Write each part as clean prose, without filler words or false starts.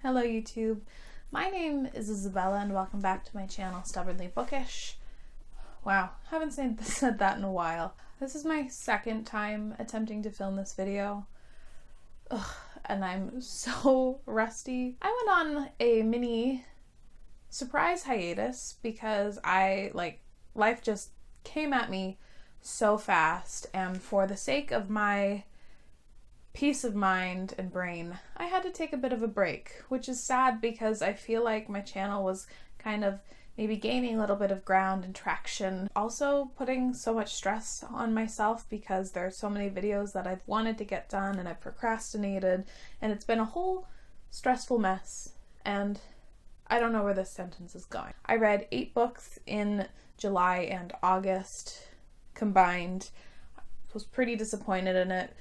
Hello YouTube, my name is Isabella and welcome back to my channel Stubbornly Bookish. Wow, haven't said that in a while. This is my second time attempting to film this video. And I'm so rusty. I went on a mini surprise hiatus because life just came at me so fast, and for the sake of my peace of mind and brain, I had to take a bit of a break, which is sad because I feel like my channel was kind of maybe gaining a little bit of ground and traction. Also putting so much stress on myself because there are so many videos that I've wanted to get done and I've procrastinated, and it's been a whole stressful mess, and I don't know where this sentence is going. I read 8 books in July and August combined. I was pretty disappointed in it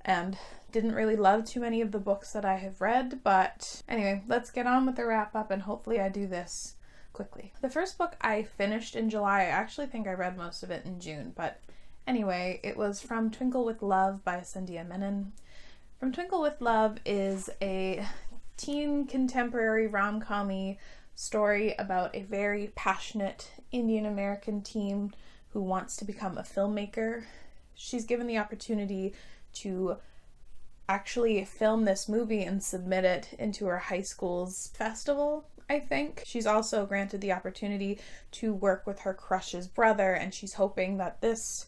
and didn't really love too many of the books that I have read, but anyway, let's get on with the wrap up and hopefully I do this quickly. The first book I finished in July. I actually think I read most of it in June, but anyway, it was From Twinkle with Love by Sandhya Menon. From Twinkle with Love is a teen contemporary rom-com-y story about a very passionate Indian American teen who wants to become a filmmaker. She's given the opportunity to actually film this movie and submit it into her high school's festival, I think. She's also granted the opportunity to work with her crush's brother, and she's hoping that this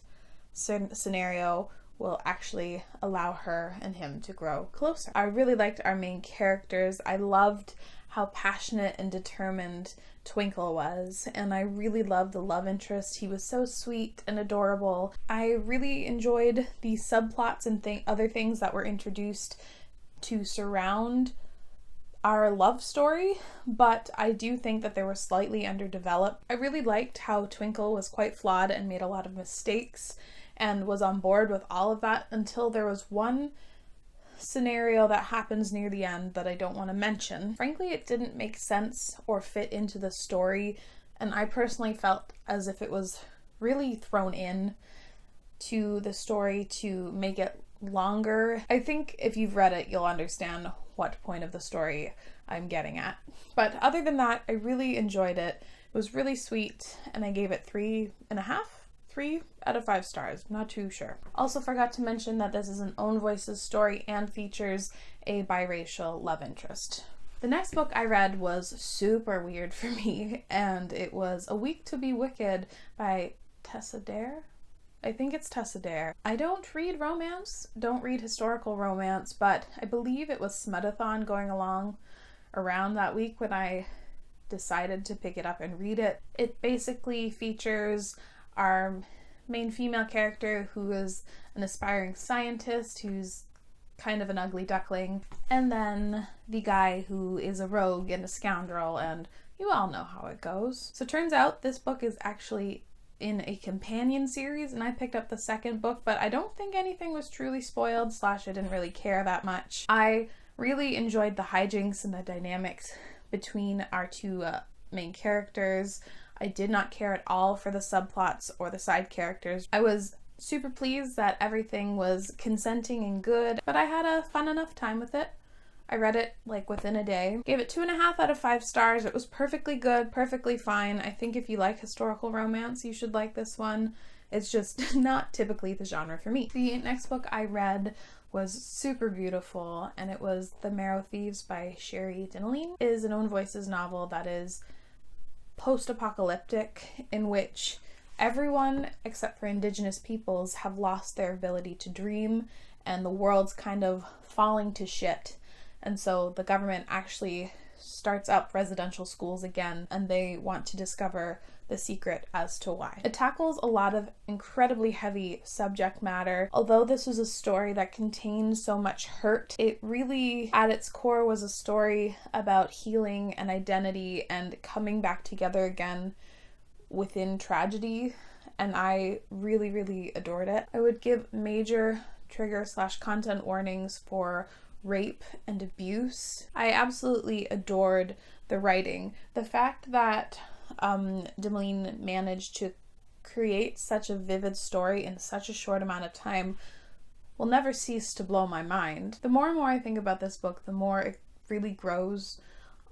scenario will actually allow her and him to grow closer. I really liked our main characters. I loved how passionate and determined Twinkle was, and I really loved the love interest. He was so sweet and adorable. I really enjoyed the subplots and other things that were introduced to surround our love story, but I do think that they were slightly underdeveloped. I really liked how Twinkle was quite flawed and made a lot of mistakes and was on board with all of that until there was one scenario that happens near the end that I don't want to mention. Frankly, it didn't make sense or fit into the story, and I personally felt as if it was really thrown in to the story to make it longer. I think if you've read it, you'll understand what point of the story I'm getting at. But other than that, I really enjoyed it. It was really sweet, and I gave it 3.5? 3 out of 5 stars, not too sure. Also forgot to mention that this is an Own Voices story and features a biracial love interest. The next book I read was super weird for me, and it was A Week to Be Wicked by Tessa Dare? I think it's Tessa Dare. I don't read romance, don't read historical romance, but I believe it was Smutathon going along around that week when I decided to pick it up and read it. It basically features our main female character who is an aspiring scientist who's kind of an ugly duckling, and then the guy who is a rogue and a scoundrel, and you all know how it goes. So it turns out this book is actually in a companion series, and I picked up the second book, but I don't think anything was truly spoiled, / I didn't really care that much. I really enjoyed the hijinks and the dynamics between our two main characters. I did not care at all for the subplots or the side characters. I was super pleased that everything was consenting and good, but I had a fun enough time with it. I read it like within a day. Gave it 2.5 out of 5 stars. It was perfectly good, perfectly fine. I think if you like historical romance, you should like this one. It's just not typically the genre for me. The next book I read was super beautiful, and it was The Mara Thieves by Sherry Dinaline. It is an Own Voices novel that is post-apocalyptic, in which everyone except for indigenous peoples have lost their ability to dream, and the world's kind of falling to shit. And so the government actually starts up residential schools again, and they want to discover the secret as to why. It tackles a lot of incredibly heavy subject matter. Although this was a story that contained so much hurt, it really, at its core, was a story about healing and identity and coming back together again within tragedy, and I really, really adored it. I would give major trigger / content warnings for rape and abuse. I absolutely adored the writing. The fact that Dinaline managed to create such a vivid story in such a short amount of time will never cease to blow my mind. The more and more I think about this book, the more it really grows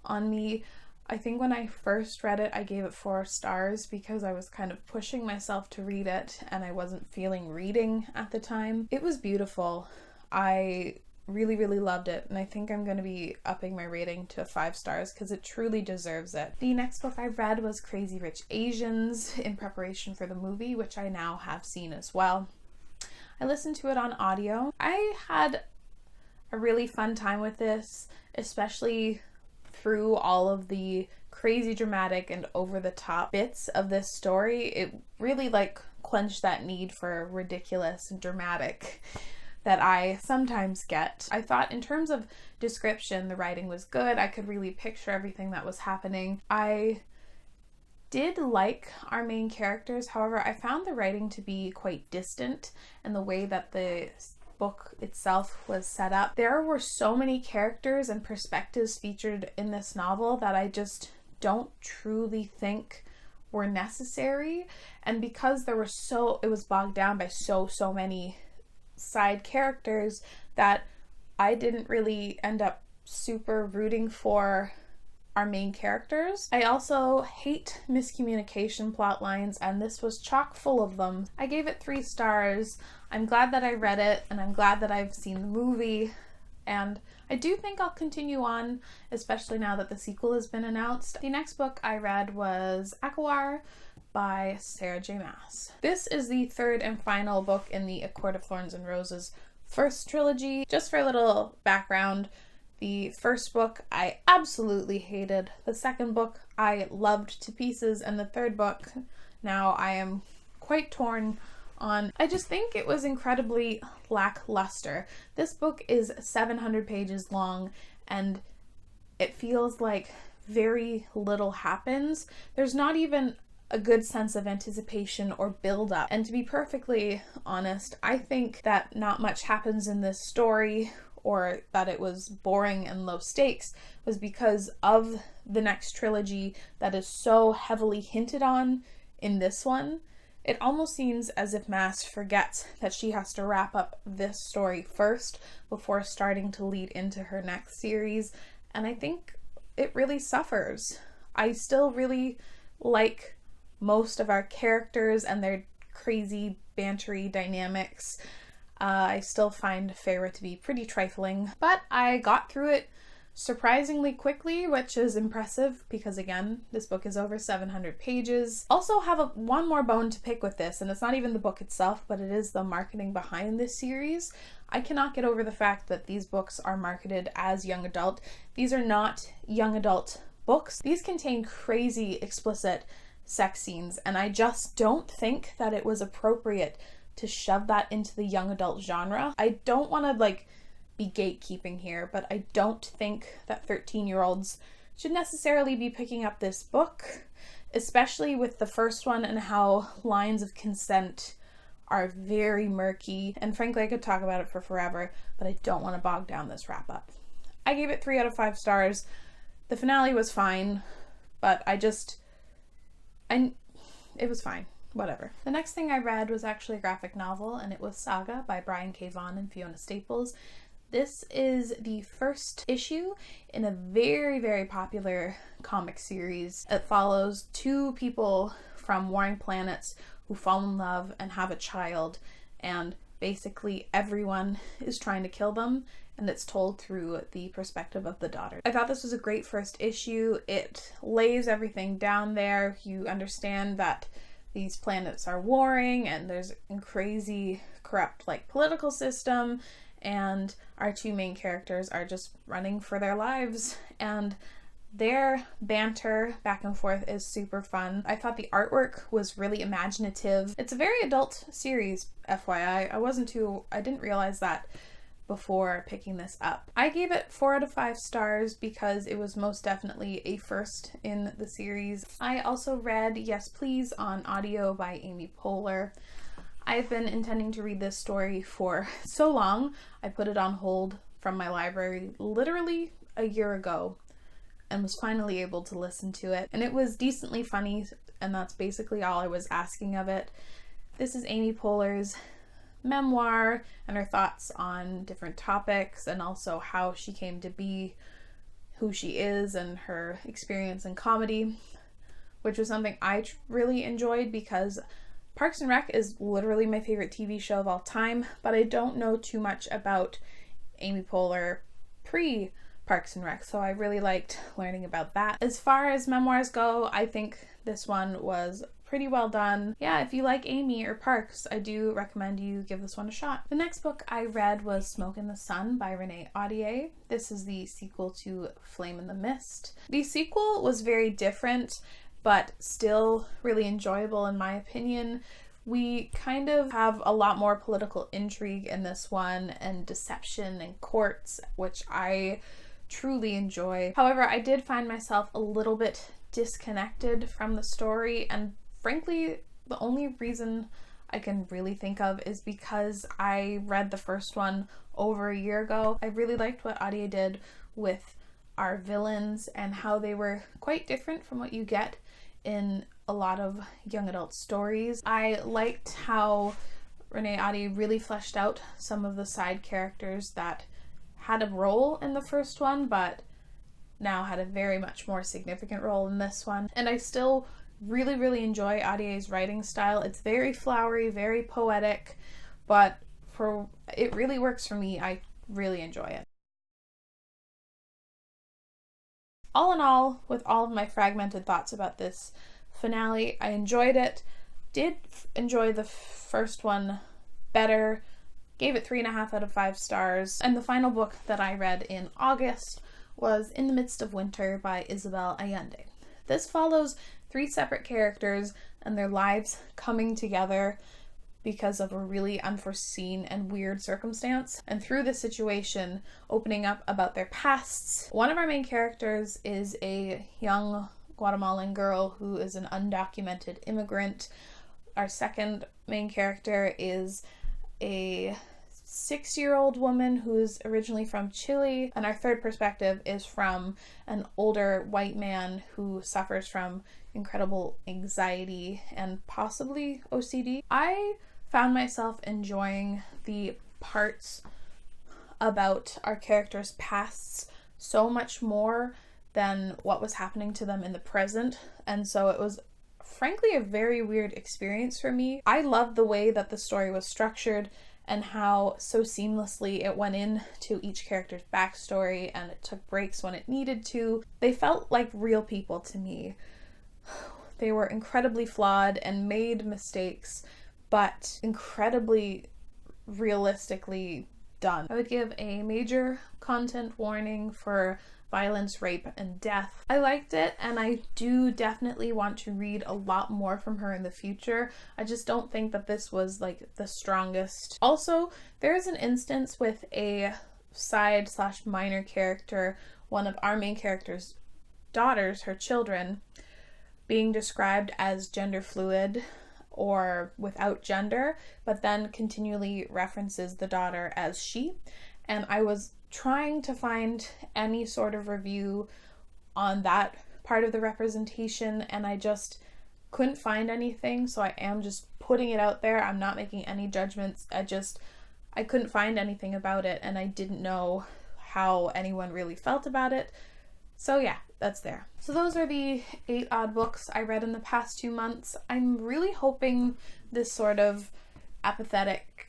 on me. I think when I first read it, I gave it 4 stars because I was kind of pushing myself to read it and I wasn't feeling reading at the time. It was beautiful. I really loved it, and I think I'm going to be upping my rating to 5 stars because it truly deserves it. The next book I read was Crazy Rich Asians in preparation for the movie, which I now have seen as well. I listened to it on audio. I had a really fun time with this, especially through all of the crazy dramatic and over-the-top bits of this story. It really quenched that need for ridiculous and dramatic that I sometimes get. I thought in terms of description, the writing was good. I could really picture everything that was happening. I did like our main characters. However, I found the writing to be quite distant, and the way that the book itself was set up. There were so many characters and perspectives featured in this novel that I just don't truly think were necessary. And because it was bogged down by so many side characters that I didn't really end up super rooting for our main characters. I also hate miscommunication plot lines, and this was chock full of them. I gave it 3 stars. I'm glad that I read it, and I'm glad that I've seen the movie, and I do think I'll continue on, especially now that the sequel has been announced. The next book I read was Aqua by Sarah J. Maas. This is the 3rd and final book in the A Court of Thorns and Roses first trilogy. Just for a little background, the first book I absolutely hated, the second book I loved to pieces, and the third book now I am quite torn on. I just think it was incredibly lackluster. This book is 700 pages long, and it feels like very little happens. There's not even a good sense of anticipation or build up. And to be perfectly honest, I think that not much happens in this story, or that it was boring and low stakes, was because of the next trilogy that is so heavily hinted on in this one. It almost seems as if Maas forgets that she has to wrap up this story first before starting to lead into her next series, and I think it really suffers. I still really like most of our characters and their crazy bantery dynamics. I still find Feyre to be pretty trifling, but I got through it surprisingly quickly, which is impressive because, again, this book is over 700 pages. Also have one more bone to pick with this, and it's not even the book itself, but it is the marketing behind this series. I cannot get over the fact that these books are marketed as young adult. These are not young adult books. These contain crazy explicit sex scenes, and I just don't think that it was appropriate to shove that into the young adult genre. I don't want to be gatekeeping here, but I don't think that 13-year-olds should necessarily be picking up this book, especially with the first one and how lines of consent are very murky. And frankly, I could talk about it for forever, but I don't want to bog down this wrap up. I gave it 3 out of 5 stars. The finale was fine, but it was fine. Whatever. The next thing I read was actually a graphic novel, and it was Saga by Brian K. Vaughan and Fiona Staples. This is the first issue in a very popular comic series. It follows 2 people from warring planets who fall in love and have a child, and basically everyone is trying to kill them, and it's told through the perspective of the daughter. I thought this was a great first issue. It lays everything down there. You understand that these planets are warring and there's a crazy corrupt political system, and our 2 main characters are just running for their lives, and their banter back and forth is super fun. I thought the artwork was really imaginative. It's a very adult series, FYI. I didn't realize that before picking this up. I gave it 4 out of 5 stars because it was most definitely a first in the series. I also read Yes Please on audio by Amy Poehler. I've been intending to read this story for so long. I put it on hold from my library literally a year ago and was finally able to listen to it. And it was decently funny, and that's basically all I was asking of it. This is Amy Poehler's memoir and her thoughts on different topics, and also how she came to be who she is and her experience in comedy, which was something I really enjoyed because Parks and Rec is literally my favorite TV show of all time, but I don't know too much about Amy Poehler pre Parks and Rec, so I really liked learning about that. As far as memoirs go, I think this one was pretty well done. Yeah, if you like Amy or Parks, I do recommend you give this one a shot. The next book I read was Smoke in the Sun by Renee Audier. This is the sequel to Flame in the Mist. The sequel was very different, but still really enjoyable in my opinion. We kind of have a lot more political intrigue in this one and deception and courts, which I truly enjoy. However, I did find myself a little bit disconnected from the story, and frankly, the only reason I can really think of is because I read the first one over a year ago. I really liked what Audier did with our villains and how they were quite different from what you get in a lot of young adult stories. I liked how Renee Audier really fleshed out some of the side characters that had a role in the first one, but now had a very much more significant role in this one. And I still really enjoy Audier's writing style. It's very flowery, very poetic, but it really works for me. I really enjoy it. All in all, with all of my fragmented thoughts about this finale, I enjoyed it. Did enjoy the first one better. Gave it 3.5 out of 5 stars. And the final book that I read in August was In the Midst of Winter by Isabel Allende. This follows 3 separate characters and their lives coming together because of a really unforeseen and weird circumstance, and through this situation opening up about their pasts. One of our main characters is a young Guatemalan girl who is an undocumented immigrant. Our second main character is a 6-year-old woman who's originally from Chile, and our third perspective is from an older white man who suffers from incredible anxiety and possibly OCD. I found myself enjoying the parts about our characters' pasts so much more than what was happening to them in the present, and so it was frankly a very weird experience for me. I loved the way that the story was structured and how so seamlessly it went into each character's backstory, and it took breaks when it needed to. They felt like real people to me. They were incredibly flawed and made mistakes, but incredibly realistically done. I would give a major content warning for violence, rape, and death. I liked it, and I do definitely want to read a lot more from her in the future. I just don't think that this was like the strongest. Also, there is an instance with a side/minor character, one of our main character's daughters, her children, being described as gender fluid or without gender, but then continually references the daughter as she. And I was trying to find any sort of review on that part of the representation, and I just couldn't find anything, so I am just putting it out there. I'm not making any judgments. I couldn't find anything about it, and I didn't know how anyone really felt about it. So yeah, that's there. So those are the 8 odd books I read in the past 2 months. I'm really hoping this sort of apathetic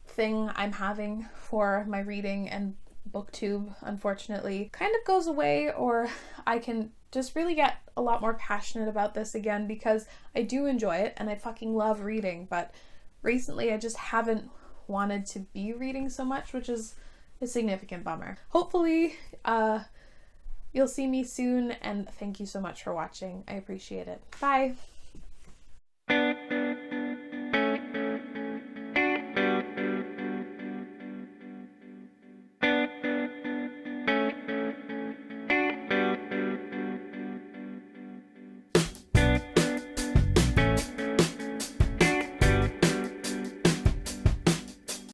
thing I'm having for my reading and booktube, unfortunately, kind of goes away, or I can just really get a lot more passionate about this again, because I do enjoy it and I fucking love reading, but recently I just haven't wanted to be reading so much, which is a significant bummer. Hopefully you'll see me soon, and thank you so much for watching. I appreciate it. Bye!